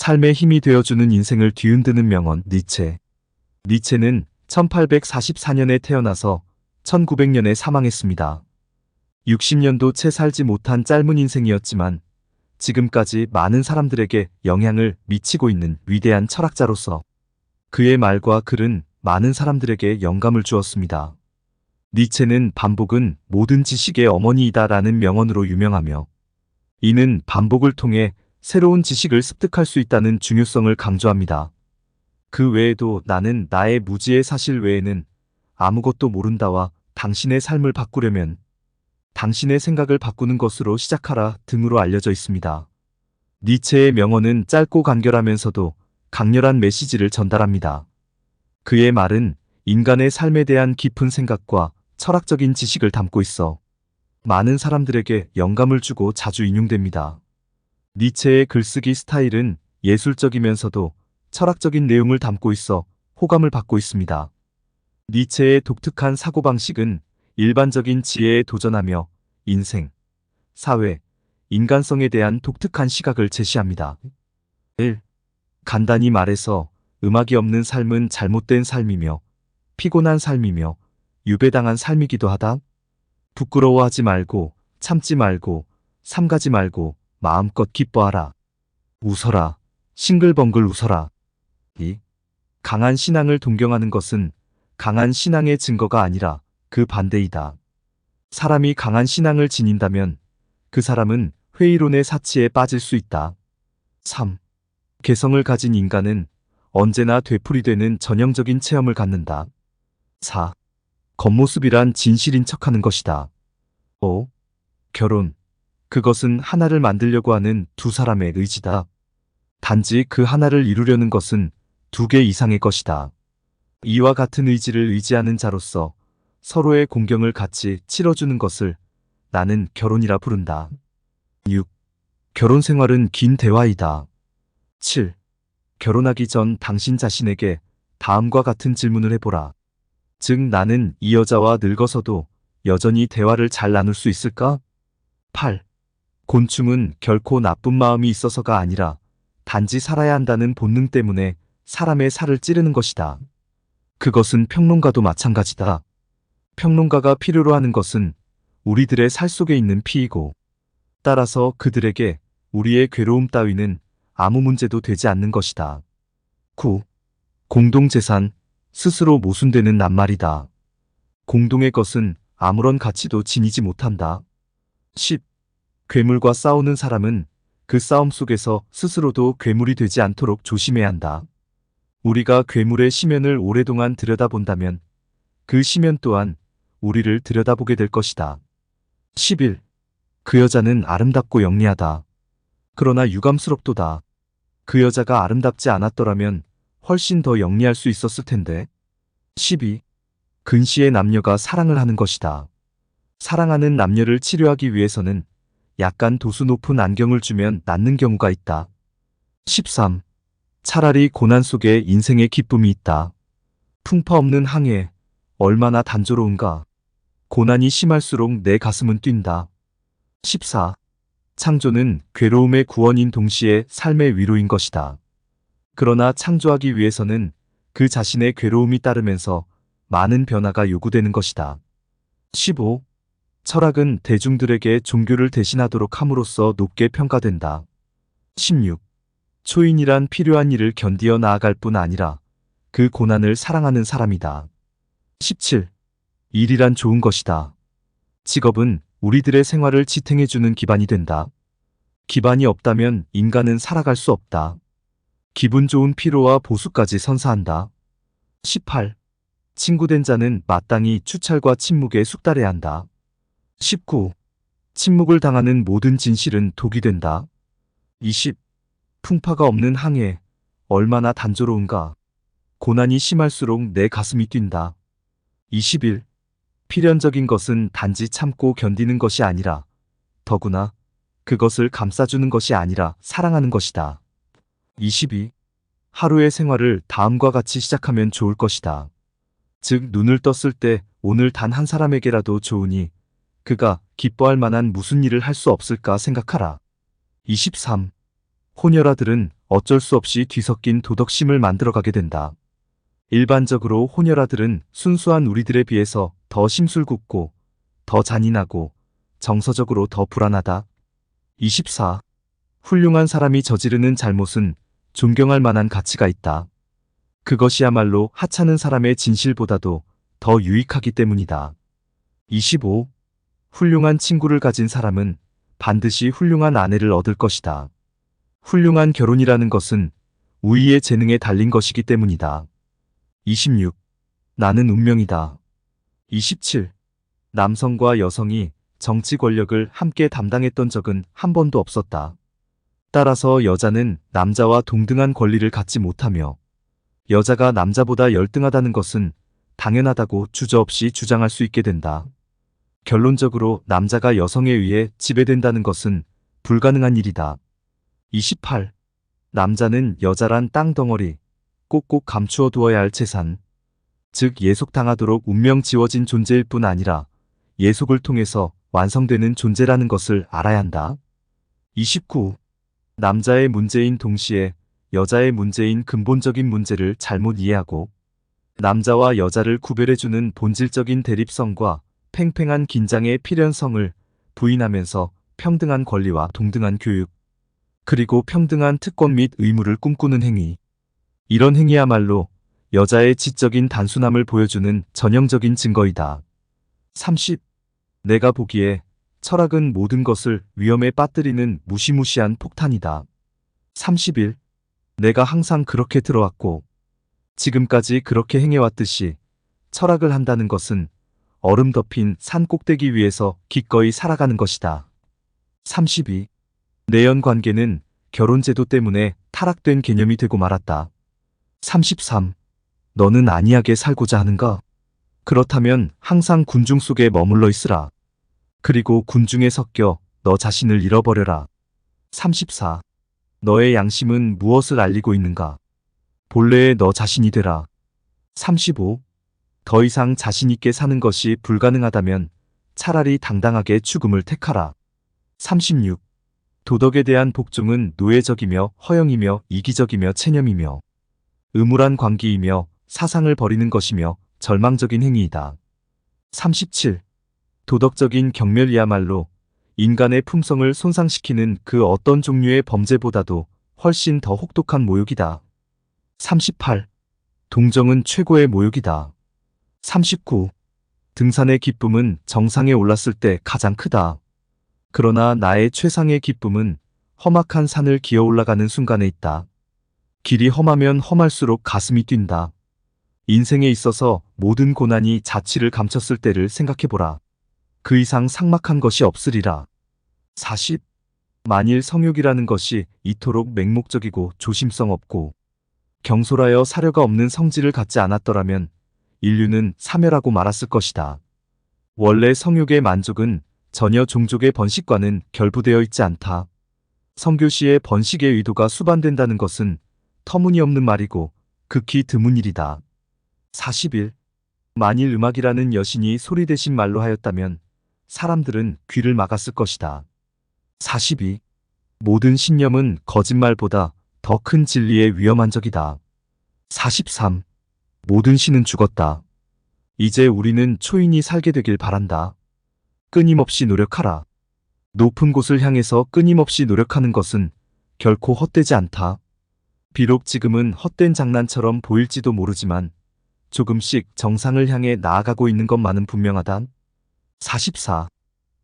삶의 힘이 되어주는 인생을 뒤흔드는 명언 니체. 니체는 1844년에 태어나서 1900년에 사망했습니다. 60년도 채 살지 못한 짧은 인생이었지만 지금까지 많은 사람들에게 영향을 미치고 있는 위대한 철학자로서 그의 말과 글은 많은 사람들에게 영감을 주었습니다. 니체는 반복은 모든 지식의 어머니이다라는 명언으로 유명하며 이는 반복을 통해 새로운 지식을 습득할 수 있다는 중요성을 강조합니다. 그 외에도 나는 나의 무지의 사실 외에는 아무것도 모른다와 당신의 삶을 바꾸려면 당신의 생각을 바꾸는 것으로 시작하라 등으로 알려져 있습니다. 니체의 명언은 짧고 간결하면서도 강렬한 메시지를 전달합니다. 그의 말은 인간의 삶에 대한 깊은 생각과 철학적인 지식을 담고 있어 많은 사람들에게 영감을 주고 자주 인용됩니다. 니체의 글쓰기 스타일은 예술적이면서도 철학적인 내용을 담고 있어 호감을 받고 있습니다. 니체의 독특한 사고방식은 일반적인 지혜에 도전하며 인생, 사회, 인간성에 대한 독특한 시각을 제시합니다. 1. 간단히 말해서 음악이 없는 삶은 잘못된 삶이며 피곤한 삶이며 유배당한 삶이기도 하다. 부끄러워하지 말고 참지 말고 삼가지 말고 마음껏 기뻐하라. 웃어라. 싱글벙글 웃어라. 2. 강한 신앙을 동경하는 것은 강한 신앙의 증거가 아니라 그 반대이다. 사람이 강한 신앙을 지닌다면 그 사람은 회의론의 사치에 빠질 수 있다. 3. 개성을 가진 인간은 언제나 되풀이되는 전형적인 체험을 갖는다. 4. 겉모습이란 진실인 척하는 것이다. 5. 결혼. 그것은 하나를 만들려고 하는 두 사람의 의지다. 단지 그 하나를 이루려는 것은 두 개 이상의 것이다. 이와 같은 의지를 의지하는 자로서 서로의 공경을 같이 치러주는 것을 나는 결혼이라 부른다. 6. 결혼 생활은 긴 대화이다. 7. 결혼하기 전 당신 자신에게 다음과 같은 질문을 해보라. 즉 나는 이 여자와 늙어서도 여전히 대화를 잘 나눌 수 있을까? 8. 곤충은 결코 나쁜 마음이 있어서가 아니라 단지 살아야 한다는 본능 때문에 사람의 살을 찌르는 것이다. 그것은 평론가도 마찬가지다. 평론가가 필요로 하는 것은 우리들의 살 속에 있는 피이고 따라서 그들에게 우리의 괴로움 따위는 아무 문제도 되지 않는 것이다. 9. 공동재산, 스스로 모순되는 낱말이다. 공동의 것은 아무런 가치도 지니지 못한다. 10. 괴물과 싸우는 사람은 그 싸움 속에서 스스로도 괴물이 되지 않도록 조심해야 한다. 우리가 괴물의 시면을 오랫동안 들여다본다면 그 시면 또한 우리를 들여다보게 될 것이다. 11. 그 여자는 아름답고 영리하다. 그러나 유감스럽도다. 그 여자가 아름답지 않았더라면 훨씬 더 영리할 수 있었을 텐데. 12. 근시의 남녀가 사랑을 하는 것이다. 사랑하는 남녀를 치료하기 위해서는 약간 도수 높은 안경을 주면 낫는 경우가 있다. 13. 차라리 고난 속에 인생의 기쁨이 있다. 풍파 없는 항해, 얼마나 단조로운가. 고난이 심할수록 내 가슴은 뛴다. 14. 창조는 괴로움의 구원인 동시에 삶의 위로인 것이다. 그러나 창조하기 위해서는 그 자신의 괴로움이 따르면서 많은 변화가 요구되는 것이다. 15. 철학은 대중들에게 종교를 대신하도록 함으로써 높게 평가된다. 16. 초인이란 필요한 일을 견디어 나아갈 뿐 아니라 그 고난을 사랑하는 사람이다. 17. 일이란 좋은 것이다. 직업은 우리들의 생활을 지탱해주는 기반이 된다. 기반이 없다면 인간은 살아갈 수 없다. 기분 좋은 피로와 보수까지 선사한다. 18. 친구된 자는 마땅히 추찰과 침묵에 숙달해야 한다. 19. 침묵을 당하는 모든 진실은 독이 된다. 20. 풍파가 없는 항해, 얼마나 단조로운가. 고난이 심할수록 내 가슴이 뛴다. 21. 필연적인 것은 단지 참고 견디는 것이 아니라 더구나 그것을 감싸주는 것이 아니라 사랑하는 것이다. 22. 하루의 생활을 다음과 같이 시작하면 좋을 것이다. 즉 눈을 떴을 때 오늘 단 한 사람에게라도 좋으니 그가 기뻐할 만한 무슨 일을 할 수 없을까 생각하라. 23. 혼혈아들은 어쩔 수 없이 뒤섞인 도덕심을 만들어가게 된다. 일반적으로 혼혈아들은 순수한 우리들에 비해서 더 심술궂고 더 잔인하고 정서적으로 더 불안하다. 24. 훌륭한 사람이 저지르는 잘못은 존경할 만한 가치가 있다. 그것이야말로 하찮은 사람의 진실보다도 더 유익하기 때문이다. 25. 훌륭한 친구를 가진 사람은 반드시 훌륭한 아내를 얻을 것이다. 훌륭한 결혼이라는 것은 우위의 재능에 달린 것이기 때문이다. 26. 나는 운명이다. 27. 남성과 여성이 정치 권력을 함께 담당했던 적은 한 번도 없었다. 따라서 여자는 남자와 동등한 권리를 갖지 못하며 여자가 남자보다 열등하다는 것은 당연하다고 주저없이 주장할 수 있게 된다. 결론적으로 남자가 여성에 의해 지배된다는 것은 불가능한 일이다. 28. 남자는 여자란 땅덩어리, 꼭꼭 감추어 두어야 할 재산, 즉 예속당하도록 운명 지워진 존재일 뿐 아니라 예속을 통해서 완성되는 존재라는 것을 알아야 한다. 29. 남자의 문제인 동시에 여자의 문제인 근본적인 문제를 잘못 이해하고 남자와 여자를 구별해주는 본질적인 대립성과 팽팽한 긴장의 필연성을 부인하면서 평등한 권리와 동등한 교육, 그리고 평등한 특권 및 의무를 꿈꾸는 행위. 이런 행위야말로 여자의 지적인 단순함을 보여주는 전형적인 증거이다. 30. 내가 보기에 철학은 모든 것을 위험에 빠뜨리는 무시무시한 폭탄이다. 31. 내가 항상 그렇게 들어왔고 지금까지 그렇게 행해왔듯이 철학을 한다는 것은 얼음 덮인 산 꼭대기 위에서 기꺼이 살아가는 것이다. 32. 내연 관계는 결혼제도 때문에 타락된 개념이 되고 말았다. 33. 너는 안이하게 살고자 하는가? 그렇다면 항상 군중 속에 머물러 있으라. 그리고 군중에 섞여 너 자신을 잃어버려라. 34. 너의 양심은 무엇을 알리고 있는가? 본래의 너 자신이 되라. 35. 더 이상 자신있게 사는 것이 불가능하다면 차라리 당당하게 죽음을 택하라. 36. 도덕에 대한 복종은 노예적이며 허영이며 이기적이며 체념이며 음울한 광기이며 사상을 버리는 것이며 절망적인 행위이다. 37. 도덕적인 경멸이야말로 인간의 품성을 손상시키는 그 어떤 종류의 범죄보다도 훨씬 더 혹독한 모욕이다. 38. 동정은 최고의 모욕이다. 39. 등산의 기쁨은 정상에 올랐을 때 가장 크다. 그러나 나의 최상의 기쁨은 험악한 산을 기어 올라가는 순간에 있다. 길이 험하면 험할수록 가슴이 뛴다. 인생에 있어서 모든 고난이 자취를 감췄을 때를 생각해보라. 그 이상 삭막한 것이 없으리라. 40. 만일 성욕이라는 것이 이토록 맹목적이고 조심성 없고 경솔하여 사려가 없는 성질을 갖지 않았더라면 인류는 사멸하고 말았을 것이다. 원래 성욕의 만족은 전혀 종족의 번식과는 결부되어 있지 않다. 성교시의 번식의 의도가 수반된다는 것은 터무니없는 말이고 극히 드문 일이다. 41. 만일 음악이라는 여신이 소리 대신 말로 하였다면 사람들은 귀를 막았을 것이다. 42. 모든 신념은 거짓말보다 더 큰 진리의 위험한 적이다. 43. 모든 신은 죽었다. 이제 우리는 초인이 살게 되길 바란다. 끊임없이 노력하라. 높은 곳을 향해서 끊임없이 노력하는 것은 결코 헛되지 않다. 비록 지금은 헛된 장난처럼 보일지도 모르지만 조금씩 정상을 향해 나아가고 있는 것만은 분명하다. 44.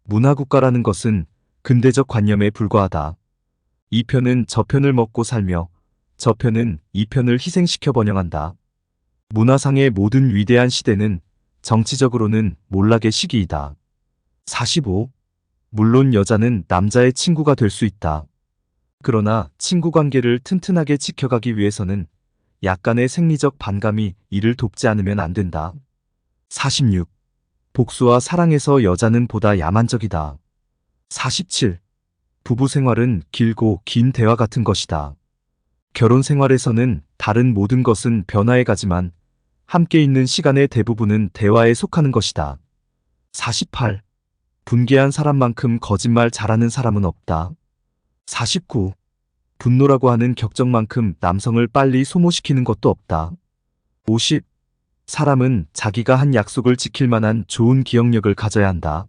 문화국가라는 것은 근대적 관념에 불과하다. 이 편은 저 편을 먹고 살며 저 편은 이 편을 희생시켜 번영한다. 문화상의 모든 위대한 시대는 정치적으로는 몰락의 시기이다. 45. 물론 여자는 남자의 친구가 될 수 있다. 그러나 친구 관계를 튼튼하게 지켜가기 위해서는 약간의 생리적 반감이 이를 돕지 않으면 안 된다. 46. 복수와 사랑에서 여자는 보다 야만적이다. 47. 부부 생활은 길고 긴 대화 같은 것이다. 결혼 생활에서는 다른 모든 것은 변화해 가지만 함께 있는 시간의 대부분은 대화에 속하는 것이다. 48. 분개한 사람만큼 거짓말 잘하는 사람은 없다. 49. 분노라고 하는 격정만큼 남성을 빨리 소모시키는 것도 없다. 50. 사람은 자기가 한 약속을 지킬 만한 좋은 기억력을 가져야 한다.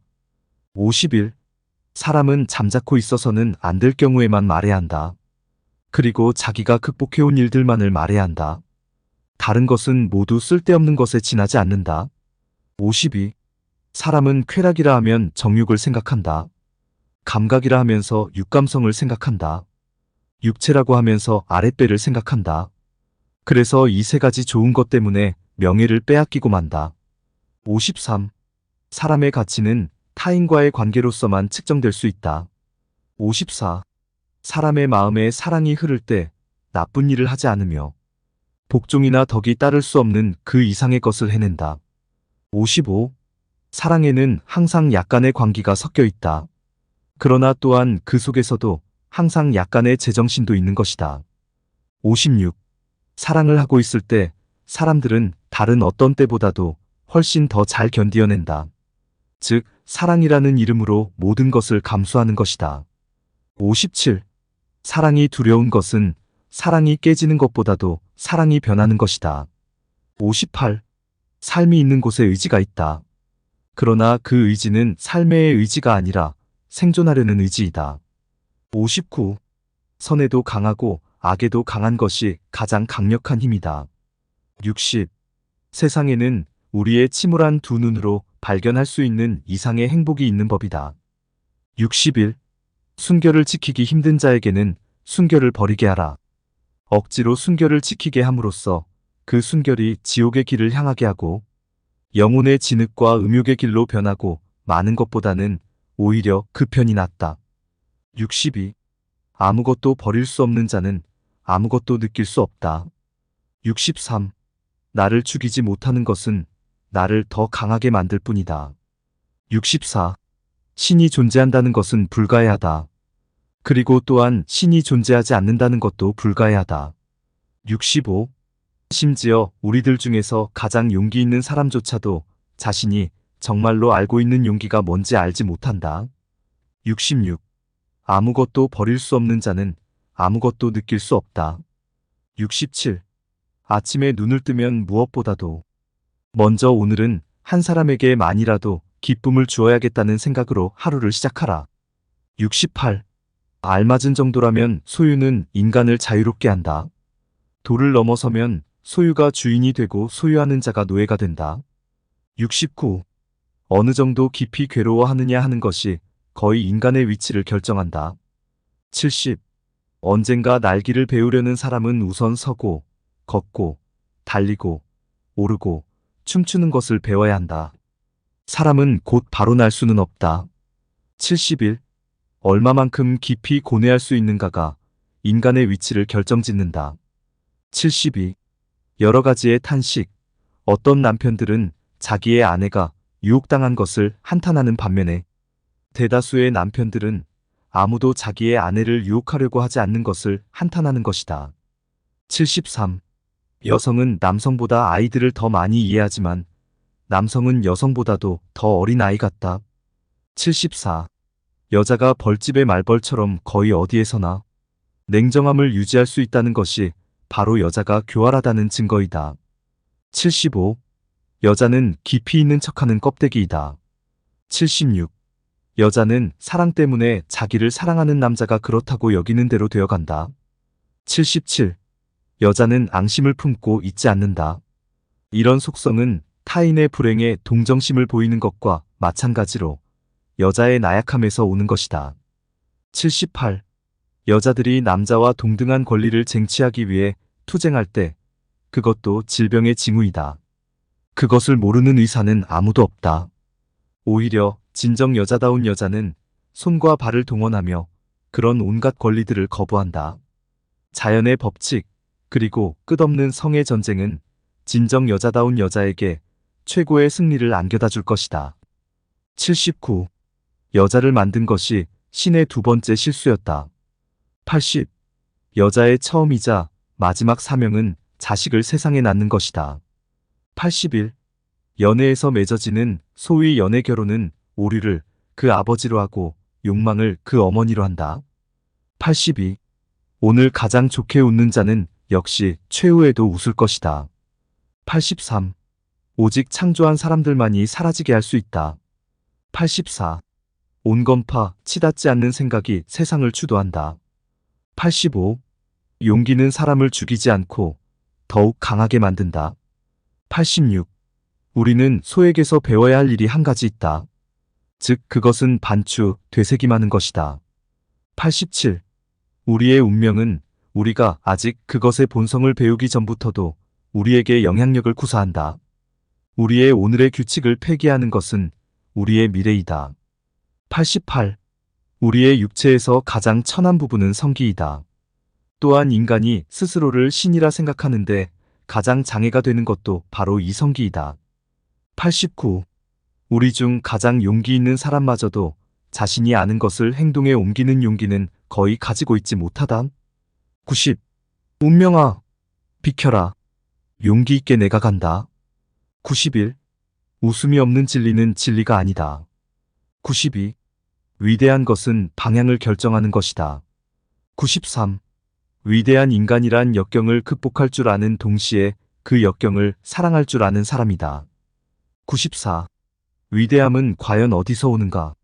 51. 사람은 잠자코 있어서는 안 될 경우에만 말해야 한다. 그리고 자기가 극복해온 일들만을 말해야 한다. 다른 것은 모두 쓸데없는 것에 지나지 않는다. 52. 사람은 쾌락이라 하면 정욕을 생각한다. 감각이라 하면서 육감성을 생각한다. 육체라고 하면서 아랫배를 생각한다. 그래서 이 세 가지 좋은 것 때문에 명예를 빼앗기고 만다. 53. 사람의 가치는 타인과의 관계로서만 측정될 수 있다. 54. 사람의 마음에 사랑이 흐를 때 나쁜 일을 하지 않으며 복종이나 덕이 따를 수 없는 그 이상의 것을 해낸다. 55. 사랑에는 항상 약간의 광기가 섞여 있다. 그러나 또한 그 속에서도 항상 약간의 제정신도 있는 것이다. 56. 사랑을 하고 있을 때 사람들은 다른 어떤 때보다도 훨씬 더 잘 견디어낸다. 즉, 사랑이라는 이름으로 모든 것을 감수하는 것이다. 57. 사랑이 두려운 것은 사랑이 깨지는 것보다도 사랑이 변하는 것이다. 58. 삶이 있는 곳에 의지가 있다. 그러나 그 의지는 삶의 의지가 아니라 생존하려는 의지이다. 59. 선에도 강하고 악에도 강한 것이 가장 강력한 힘이다. 60. 세상에는 우리의 침울한 두 눈으로 발견할 수 있는 이상의 행복이 있는 법이다. 61. 순결을 지키기 힘든 자에게는 순결을 버리게 하라. 억지로 순결을 지키게 함으로써 그 순결이 지옥의 길을 향하게 하고 영혼의 진흙과 음욕의 길로 변하고 마는 것보다는 오히려 그 편이 낫다. 62. 아무것도 버릴 수 없는 자는 아무것도 느낄 수 없다. 63. 나를 죽이지 못하는 것은 나를 더 강하게 만들 뿐이다. 64. 신이 존재한다는 것은 불가해하다. 그리고 또한 신이 존재하지 않는다는 것도 불가해하다. 65. 심지어 우리들 중에서 가장 용기 있는 사람조차도 자신이 정말로 알고 있는 용기가 뭔지 알지 못한다. 66. 아무것도 버릴 수 없는 자는 아무것도 느낄 수 없다. 67. 아침에 눈을 뜨면 무엇보다도 먼저 오늘은 한 사람에게만이라도 기쁨을 주어야겠다는 생각으로 하루를 시작하라. 68. 알맞은 정도라면 소유는 인간을 자유롭게 한다. 도를 넘어서면 소유가 주인이 되고 소유하는 자가 노예가 된다. 69. 어느 정도 깊이 괴로워하느냐 하는 것이 거의 인간의 위치를 결정한다. 70. 언젠가 날기를 배우려는 사람은 우선 서고, 걷고, 달리고, 오르고, 춤추는 것을 배워야 한다. 사람은 곧 바로 날 수는 없다. 71. 얼마만큼 깊이 고뇌할 수 있는가가 인간의 위치를 결정짓는다. 72. 여러 가지의 탄식. 어떤 남편들은 자기의 아내가 유혹당한 것을 한탄하는 반면에 대다수의 남편들은 아무도 자기의 아내를 유혹하려고 하지 않는 것을 한탄하는 것이다. 73. 여성은 남성보다 아이들을 더 많이 이해하지만 남성은 여성보다도 더 어린 아이 같다. 74. 여자가 벌집의 말벌처럼 거의 어디에서나 냉정함을 유지할 수 있다는 것이 바로 여자가 교활하다는 증거이다. 75. 여자는 깊이 있는 척하는 껍데기이다. 76. 여자는 사랑 때문에 자기를 사랑하는 남자가 그렇다고 여기는 대로 되어간다. 77. 여자는 앙심을 품고 있지 않는다. 이런 속성은 타인의 불행에 동정심을 보이는 것과 마찬가지로 여자의 나약함에서 오는 것이다. 78. 여자들이 남자와 동등한 권리를 쟁취하기 위해 투쟁할 때 그것도 질병의 징후이다. 그것을 모르는 의사는 아무도 없다. 오히려 진정 여자다운 여자는 손과 발을 동원하며 그런 온갖 권리들을 거부한다. 자연의 법칙, 그리고 끝없는 성의 전쟁은 진정 여자다운 여자에게 최고의 승리를 안겨다 줄 것이다. 79. 여자를 만든 것이 신의 두 번째 실수였다. 80. 여자의 처음이자 마지막 사명은 자식을 세상에 낳는 것이다. 81. 연애에서 맺어지는 소위 연애 결혼은 오류를 그 아버지로 하고 욕망을 그 어머니로 한다. 82. 오늘 가장 좋게 웃는 자는 역시 최후에도 웃을 것이다. 83. 오직 창조한 사람들만이 사라지게 할 수 있다. 84. 온건파, 치닫지 않는 생각이 세상을 주도한다. 85. 용기는 사람을 죽이지 않고 더욱 강하게 만든다. 86. 우리는 소에게서 배워야 할 일이 한 가지 있다. 즉, 그것은 반추, 되새김하는 것이다. 87. 우리의 운명은 우리가 아직 그것의 본성을 배우기 전부터도 우리에게 영향력을 구사한다. 우리의 오늘의 규칙을 폐기하는 것은 우리의 미래이다. 88. 우리의 육체에서 가장 천한 부분은 성기이다. 또한 인간이 스스로를 신이라 생각하는데 가장 장애가 되는 것도 바로 이 성기이다. 89. 우리 중 가장 용기 있는 사람마저도 자신이 아는 것을 행동에 옮기는 용기는 거의 가지고 있지 못하다. 90. 운명아, 비켜라. 용기 있게 내가 간다. 91. 웃음이 없는 진리는 진리가 아니다. 92. 위대한 것은 방향을 결정하는 것이다. 93. 위대한 인간이란 역경을 극복할 줄 아는 동시에 그 역경을 사랑할 줄 아는 사람이다. 94. 위대함은 과연 어디서 오는가?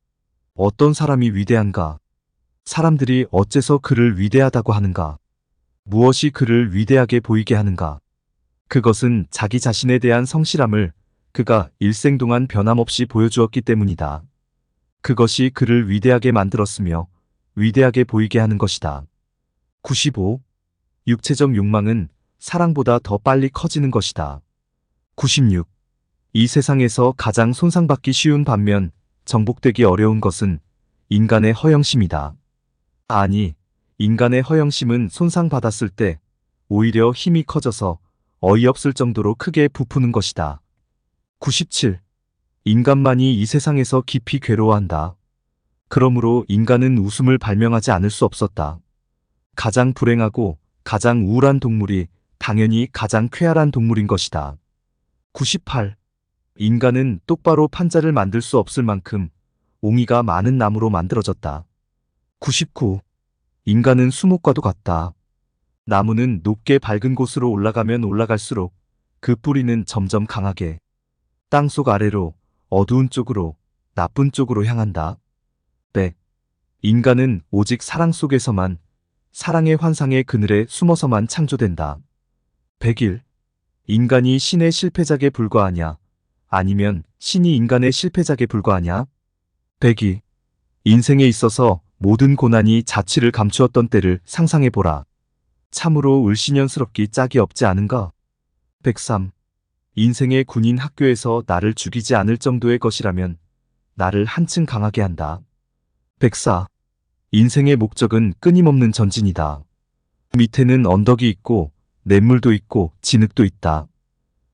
어떤 사람이 위대한가? 사람들이 어째서 그를 위대하다고 하는가? 무엇이 그를 위대하게 보이게 하는가? 그것은 자기 자신에 대한 성실함을 그가 일생 동안 변함없이 보여주었기 때문이다. 그것이 그를 위대하게 만들었으며 위대하게 보이게 하는 것이다. 95. 육체적 욕망은 사랑보다 더 빨리 커지는 것이다. 96. 이 세상에서 가장 손상받기 쉬운 반면 정복되기 어려운 것은 인간의 허영심이다. 아니, 인간의 허영심은 손상받았을 때 오히려 힘이 커져서 어이없을 정도로 크게 부푸는 것이다. 97. 인간만이 이 세상에서 깊이 괴로워한다. 그러므로 인간은 웃음을 발명하지 않을 수 없었다. 가장 불행하고 가장 우울한 동물이 당연히 가장 쾌활한 동물인 것이다. 98. 인간은 똑바로 판자를 만들 수 없을 만큼 옹이가 많은 나무로 만들어졌다. 99. 인간은 수목과도 같다. 나무는 높게 밝은 곳으로 올라가면 올라갈수록 그 뿌리는 점점 강하게 땅속 아래로 어두운 쪽으로 나쁜 쪽으로 향한다. 100. 인간은 오직 사랑 속에서만 사랑의 환상의 그늘에 숨어서만 창조된다. 101. 인간이 신의 실패작에 불과하냐? 아니면 신이 인간의 실패작에 불과하냐? 102. 인생에 있어서 모든 고난이 자취를 감추었던 때를 상상해보라. 참으로 을씨년스럽기 짝이 없지 않은가? 103. 인생의 군인 학교에서 나를 죽이지 않을 정도의 것이라면 나를 한층 강하게 한다. 104. 인생의 목적은 끊임없는 전진이다. 밑에는 언덕이 있고 냇물도 있고 진흙도 있다.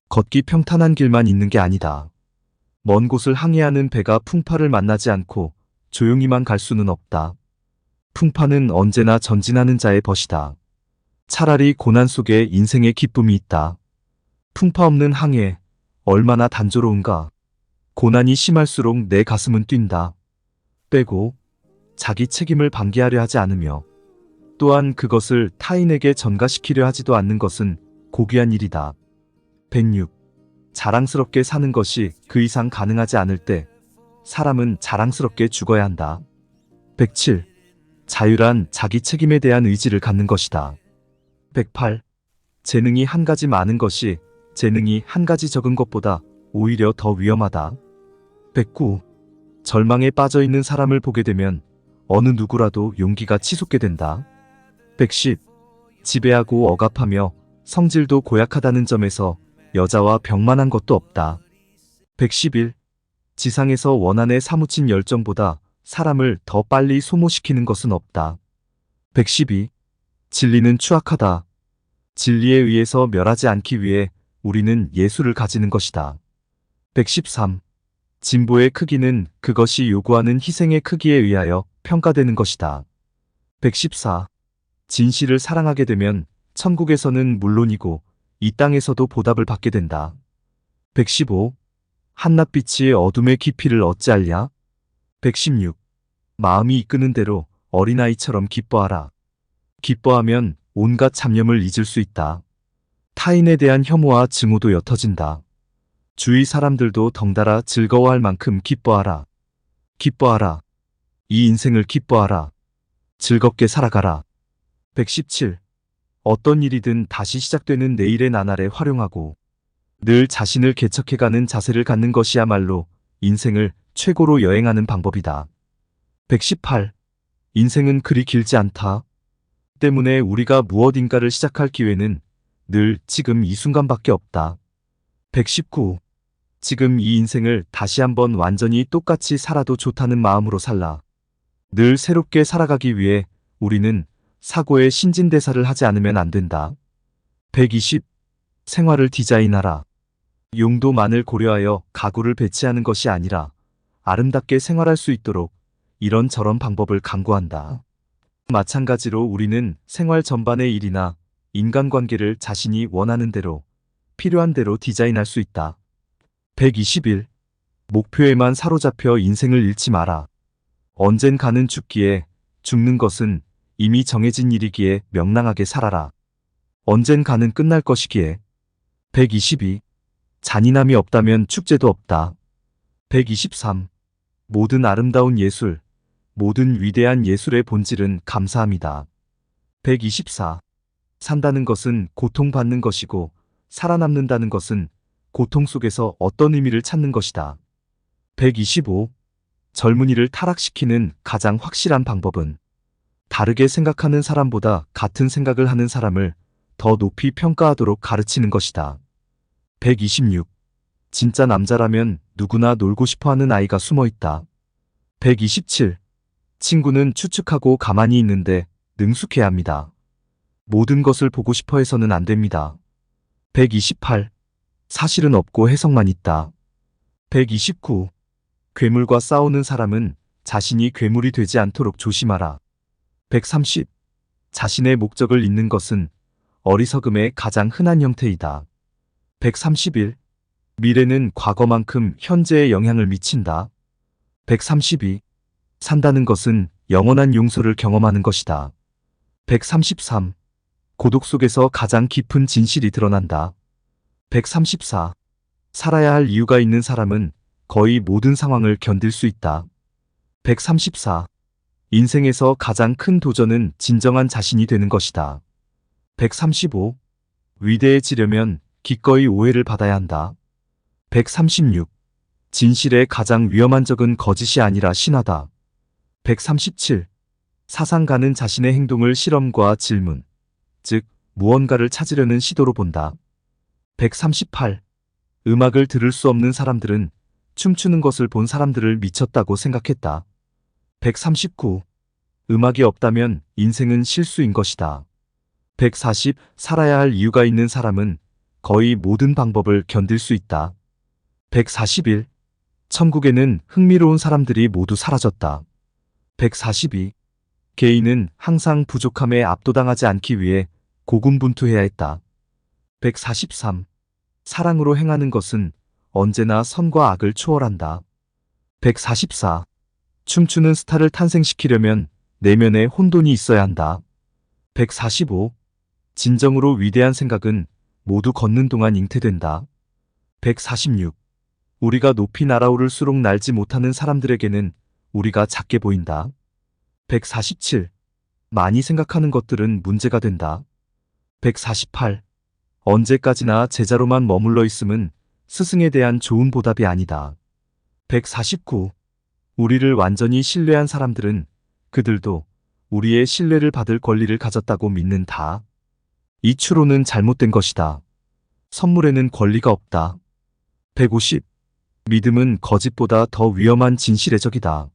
걷기 평탄한 길만 있는 게 아니다. 먼 곳을 항해하는 배가 풍파를 만나지 않고 조용히만 갈 수는 없다. 풍파는 언제나 전진하는 자의 벗이다. 차라리 고난 속에 인생의 기쁨이 있다. 풍파 없는 항해, 얼마나 단조로운가. 고난이 심할수록 내 가슴은 뛴다. 빼고 자기 책임을 방기하려 하지 않으며 또한 그것을 타인에게 전가시키려 하지도 않는 것은 고귀한 일이다. 106. 자랑스럽게 사는 것이 그 이상 가능하지 않을 때 사람은 자랑스럽게 죽어야 한다. 107. 자유란 자기 책임에 대한 의지를 갖는 것이다. 108. 재능이 한 가지 많은 것이 재능이 한 가지 적은 것보다 오히려 더 위험하다. 109. 절망에 빠져 있는 사람을 보게 되면 어느 누구라도 용기가 치솟게 된다. 110. 지배하고 억압하며 성질도 고약하다는 점에서 여자와 병만한 것도 없다. 111. 지상에서 원한에 사무친 열정보다 사람을 더 빨리 소모시키는 것은 없다. 112. 진리는 추악하다. 진리에 의해서 멸하지 않기 위해 우리는 예술을 가지는 것이다. 113. 진보의 크기는 그것이 요구하는 희생의 크기에 의하여 평가되는 것이다. 114. 진실을 사랑하게 되면 천국에서는 물론이고 이 땅에서도 보답을 받게 된다. 115. 한낮빛이 어둠의 깊이를 어찌알랴? 116. 마음이 이끄는 대로 어린아이처럼 기뻐하라. 기뻐하면 온갖 잡념을 잊을 수 있다. 타인에 대한 혐오와 증오도 옅어진다. 주위 사람들도 덩달아 즐거워할 만큼 기뻐하라. 기뻐하라. 이 인생을 기뻐하라. 즐겁게 살아가라. 117. 어떤 일이든 다시 시작되는 내일의 나날에 활용하고 늘 자신을 개척해가는 자세를 갖는 것이야말로 인생을 최고로 여행하는 방법이다. 118. 인생은 그리 길지 않다. 때문에 우리가 무엇인가를 시작할 기회는 늘 지금 이 순간밖에 없다. 119. 지금 이 인생을 다시 한번 완전히 똑같이 살아도 좋다는 마음으로 살라. 늘 새롭게 살아가기 위해 우리는 사고의 신진대사를 하지 않으면 안 된다. 120. 생활을 디자인하라. 용도만을 고려하여 가구를 배치하는 것이 아니라 아름답게 생활할 수 있도록 이런저런 방법을 강구한다. 마찬가지로 우리는 생활 전반의 일이나 인간관계를 자신이 원하는 대로, 필요한 대로 디자인할 수 있다. 121. 목표에만 사로잡혀 인생을 잃지 마라. 언젠 가는 죽기에 죽는 것은 이미 정해진 일이기에 명랑하게 살아라. 언젠 가는 끝날 것이기에. 122. 잔인함이 없다면 축제도 없다. 123. 모든 아름다운 예술, 모든 위대한 예술의 본질은 감사함이다. 124. 산다는 것은 고통받는 것이고 살아남는다는 것은 고통 속에서 어떤 의미를 찾는 것이다. 125. 젊은이를 타락시키는 가장 확실한 방법은 다르게 생각하는 사람보다 같은 생각을 하는 사람을 더 높이 평가하도록 가르치는 것이다. 126. 진짜 남자라면 누구나 놀고 싶어하는 아이가 숨어 있다. 127. 친구는 추측하고 가만히 있는데 능숙해야 합니다. 모든 것을 보고 싶어 해서는 안 됩니다. 128. 사실은 없고 해석만 있다. 129. 괴물과 싸우는 사람은 자신이 괴물이 되지 않도록 조심하라. 130. 자신의 목적을 잊는 것은 어리석음의 가장 흔한 형태이다. 131. 미래는 과거만큼 현재에 영향을 미친다. 132. 산다는 것은 영원한 용서를 경험하는 것이다. 133. 고독 속에서 가장 깊은 진실이 드러난다. 134. 살아야 할 이유가 있는 사람은 거의 모든 상황을 견딜 수 있다. 134. 인생에서 가장 큰 도전은 진정한 자신이 되는 것이다. 135. 위대해지려면 기꺼이 오해를 받아야 한다. 136. 진실의 가장 위험한 적은 거짓이 아니라 신화다. 137. 사상가는 자신의 행동을 실험과 질문, 즉 무언가를 찾으려는 시도로 본다. 138. 음악을 들을 수 없는 사람들은 춤추는 것을 본 사람들을 미쳤다고 생각했다. 139. 음악이 없다면 인생은 실수인 것이다. 140. 살아야 할 이유가 있는 사람은 거의 모든 방법을 견딜 수 있다. 141. 천국에는 흥미로운 사람들이 모두 사라졌다. 142. 개인은 항상 부족함에 압도당하지 않기 위해 고군분투해야 했다. 143. 사랑으로 행하는 것은 언제나 선과 악을 초월한다. 144. 춤추는 스타를 탄생시키려면 내면에 혼돈이 있어야 한다. 145. 진정으로 위대한 생각은 모두 걷는 동안 잉태된다. 146. 우리가 높이 날아오를수록 날지 못하는 사람들에게는 우리가 작게 보인다. 147. 많이 생각하는 것들은 문제가 된다. 148. 언제까지나 제자로만 머물러 있음은 스승에 대한 좋은 보답이 아니다. 149. 우리를 완전히 신뢰한 사람들은 그들도 우리의 신뢰를 받을 권리를 가졌다고 믿는다. 이 추론은 잘못된 것이다. 선물에는 권리가 없다. 150. 믿음은 거짓보다 더 위험한 진실의 적이다.